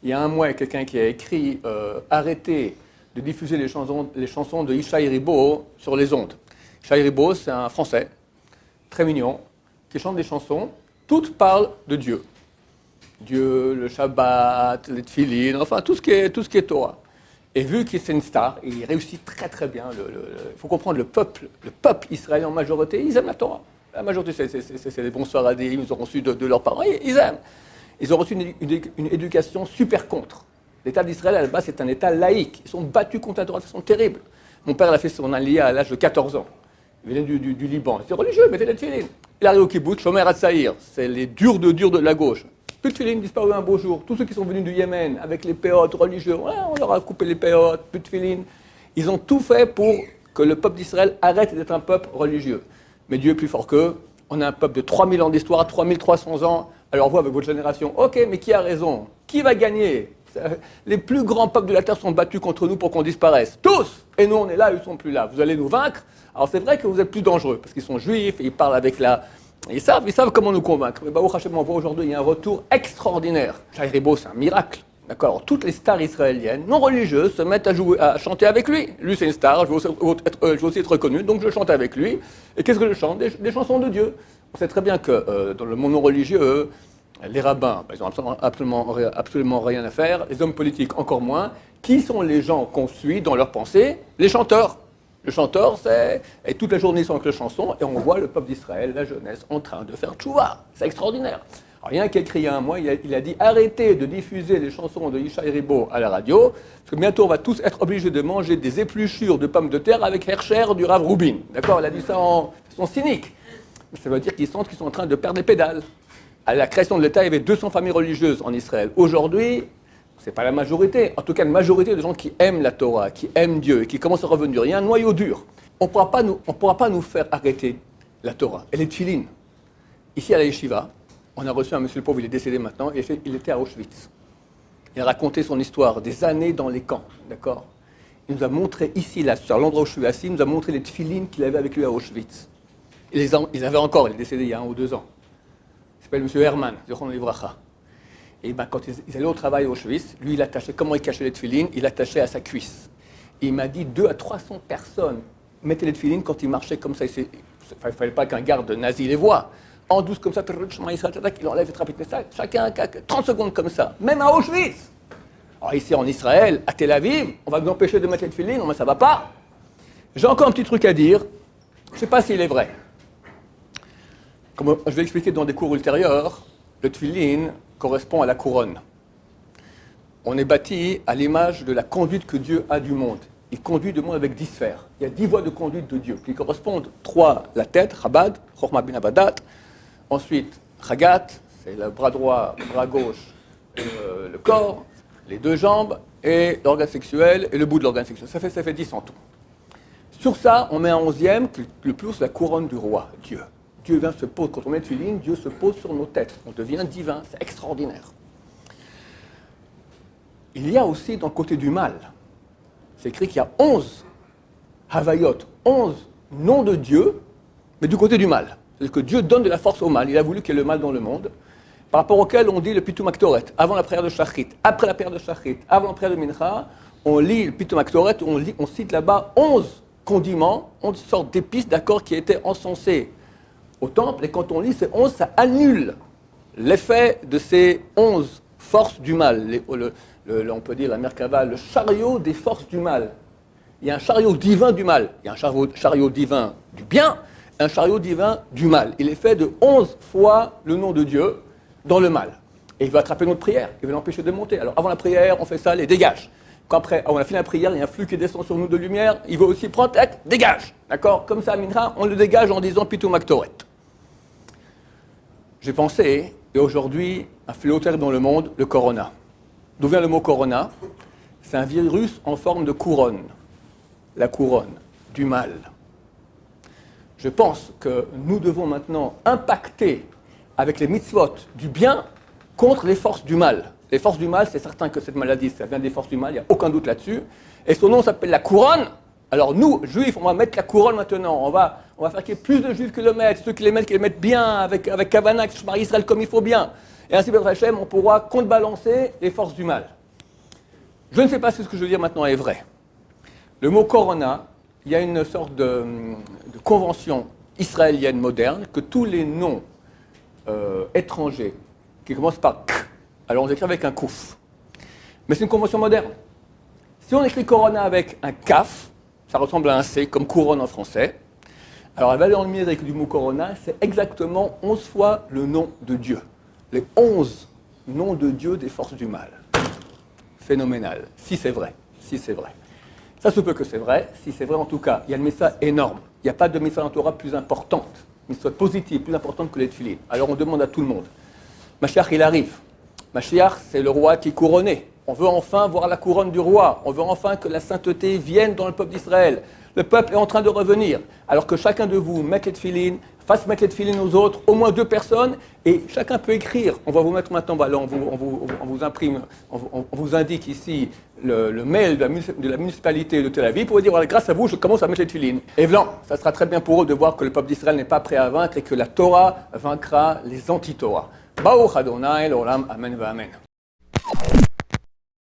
il y a un mois, il y a quelqu'un qui a écrit arrêtez de diffuser les chansons de Ishaï Ribo sur les ondes. Ishaï Ribo, c'est un Français, très mignon, qui chante des chansons, toutes parlent de Dieu. Dieu, le Shabbat, les Tfilin, enfin tout ce qui est Torah. Et vu qu'il c'est une star, il réussit très très bien. Il faut comprendre, le peuple israélien en majorité, ils aiment la Torah. La majorité, c'est les bons Sfaradim, ils ont reçu de leurs parents, ils aiment. Ils ont reçu une éducation super contre. L'État d'Israël, à la base, c'est un État laïque. Ils sont battus contre la Torah de façon terrible. Mon père a fait son aliyah à l'âge de 14 ans. Il venait du Liban. Il était religieux, mettez les tefilin. Il arrive au kibbutz, Shomer HaTzaïr. C'est les durs de la gauche. Plus de tefilin, disparu un beau jour. Tous ceux qui sont venus du Yémen avec les péotes religieux, on leur a coupé les péotes, plus de tefilin. Ils ont tout fait pour que le peuple d'Israël arrête d'être un peuple religieux. Mais Dieu est plus fort qu'eux. On a un peuple de 3000 ans d'histoire, 3300 ans. Alors vous, avec votre génération, ok, mais qui a raison? Qui va gagner? Les plus grands peuples de la Terre sont battus contre nous pour qu'on disparaisse. Tous! Et nous, on est là, ils ne sont plus là. Vous allez nous vaincre? Alors c'est vrai que vous êtes plus dangereux, parce qu'ils sont juifs, et ils parlent avec la... Ils savent comment nous convaincre. Mais Baruch Hashem, on voit aujourd'hui, il y a un retour extraordinaire. Ishaï Ribo, c'est un miracle. D'accord? Alors, toutes les stars israéliennes, non religieuses, se mettent à chanter avec lui. Lui, c'est une star, je veux aussi être reconnu, donc je chante avec lui. Et qu'est-ce que je chante? Des chansons de Dieu. On sait très bien que dans le monde non religieux, les rabbins, ils n'ont absolument rien à faire, les hommes politiques encore moins. Qui sont les gens qu'on suit dans leur pensée? Les chanteurs. Le chanteur, et toute la journée, ils sont avec les chansons, et on voit le peuple d'Israël, la jeunesse, en train de faire tchouva. C'est extraordinaire. Alors, il y en a qui a écrit il y a un mois, il a dit arrêtez de diffuser les chansons de Ishaï Ribo à la radio, parce que bientôt on va tous être obligés de manger des épluchures de pommes de terre avec Hercher du Rav Rubin. D'accord? Il a dit ça en façon cynique. Ça veut dire qu'ils sentent qu'ils sont en train de perdre les pédales. À la création de l'État, il y avait 200 familles religieuses en Israël. Aujourd'hui, ce n'est pas la majorité. En tout cas, une majorité de gens qui aiment la Torah, qui aiment Dieu et qui commencent à revenir. Il y a un noyau dur. On ne pourra pas nous faire arrêter la Torah. Elle est tefilin. Ici, à la yeshiva, on a reçu un monsieur le pauvre, il est décédé maintenant, et il était à Auschwitz. Il a raconté son histoire, des années dans les camps, d'accord? Il nous a montré ici, là, sur l'endroit où je suis assis, il nous a montré les tefilines qu'il avait avec lui à Auschwitz. Ils avaient encore, il est décédé il y a 1 ou 2 ans. Il s'appelle M. Herman, Zichron Livracha. Et quand ils allaient au travail à Auschwitz, lui, il attachait, comment il cachait les tefilines? Il attachait à sa cuisse. Et il m'a dit 200 à 300 personnes mettaient les tefilines quand il marchait comme ça. Il ne fallait pas qu'un garde nazi les voie. En douce comme ça, il enlève et ça, chacun 30 secondes comme ça, même à Auschwitz. Alors ici en Israël, à Tel Aviv, on va nous empêcher de mettre les tefilines, mais ça ne va pas. J'ai encore un petit truc à dire, je ne sais pas s'il est vrai. Comme je vais expliquer dans des cours ultérieurs, le tefilin correspond à la couronne. On est bâti à l'image de la conduite que Dieu a du monde. Il conduit le monde avec 10 sphères. Il y a 10 voies de conduite de Dieu qui correspondent 3, la tête, Chabad, Chochma bin Abadat. Ensuite, Chagat, c'est le bras droit, le bras gauche, le corps, les 2 jambes, et l'organe sexuel, et le bout de l'organe sexuel. Ça fait 10 en tout. Sur ça, on met un 11e, le plus la couronne du roi, Dieu. Dieu vient se pose, quand on met tefilin, Dieu se pose sur nos têtes. On devient divin, c'est extraordinaire. Il y a aussi dans le côté du mal, c'est écrit qu'il y a 11 Havayot, 11 noms de Dieu, mais du côté du mal. C'est-à-dire que Dieu donne de la force au mal. Il a voulu qu'il y ait le mal dans le monde, par rapport auquel on dit le Pitum Aktoret, avant la prière de Shachrit, après la prière de Shachrit, avant la prière de Mincha, on lit le Pitum Aktoret, on cite là-bas 11 condiments, 11 sortes d'épices, d'accord, qui étaient encensés au temple, et quand on lit ces 11, ça annule l'effet de ces 11 forces du mal. On peut dire la Merkava, le chariot des forces du mal. Il y a un chariot divin du mal, il y a un chariot divin du bien, un chariot divin du mal. Il est fait de 11 fois le nom de Dieu dans le mal. Et il veut attraper notre prière, il veut l'empêcher de monter. Alors avant la prière, on fait ça, les dégage. Quand après, on a fini la prière, il y a un flux qui descend sur nous de lumière, il veut aussi prendre, dégage. D'accord? Comme ça, Mincha, on le dégage en disant Pitum Aktoret. J'ai pensé, et aujourd'hui, un fléau terrible dans le monde, le corona. D'où vient le mot corona? C'est un virus en forme de couronne. La couronne du mal. Je pense que nous devons maintenant impacter avec les mitzvot du bien contre les forces du mal. Les forces du mal, c'est certain que cette maladie, ça vient des forces du mal, il n'y a aucun doute là-dessus. Et son nom s'appelle la couronne. Alors nous, juifs, on va mettre la couronne maintenant. On va faire qu'il y ait plus de juifs qui le mettent. Ceux qui les mettent bien, avec Kavana, qui se marient Israël comme il faut bien. Et ainsi, B'ezrat Hashem, on pourra contrebalancer les forces du mal. Je ne sais pas si ce que je veux dire maintenant est vrai. Le mot corona, il y a une sorte de convention israélienne moderne que tous les noms étrangers qui commencent par k, alors on écrit avec un kouf. Mais c'est une convention moderne. Si on écrit corona avec un kaf, ça ressemble à un C, comme couronne en français. Alors la valeur numérique du mot corona, c'est exactement 11 fois le nom de Dieu. Les 11 noms de Dieu des forces du mal. Phénoménal, si c'est vrai, si c'est vrai. Ça se peut que c'est vrai, si c'est vrai en tout cas, il y a une mitzvah énorme. Il n'y a pas de mitzvah en Torah plus importante, une mitzvah positive, plus importante que les tefilines. Alors on demande à tout le monde. Mashiach, il arrive. Mashiach, c'est le roi qui est couronné. On veut enfin voir la couronne du roi. On veut enfin que la sainteté vienne dans le peuple d'Israël. Le peuple est en train de revenir. Alors que chacun de vous mette les tefilines, fasse mettre les tefilines aux autres, au moins 2 personnes, et chacun peut écrire. On va vous mettre maintenant, voilà, on vous imprime, on vous indique ici le mail de la municipalité de Tel Aviv pour vous dire, voilà, grâce à vous, je commence à mettre les tefilines. Et blanc, ça sera très bien pour eux de voir que le peuple d'Israël n'est pas prêt à vaincre et que la Torah vaincra les anti-Torah. Baruch Adonai l'olam, amen va amen.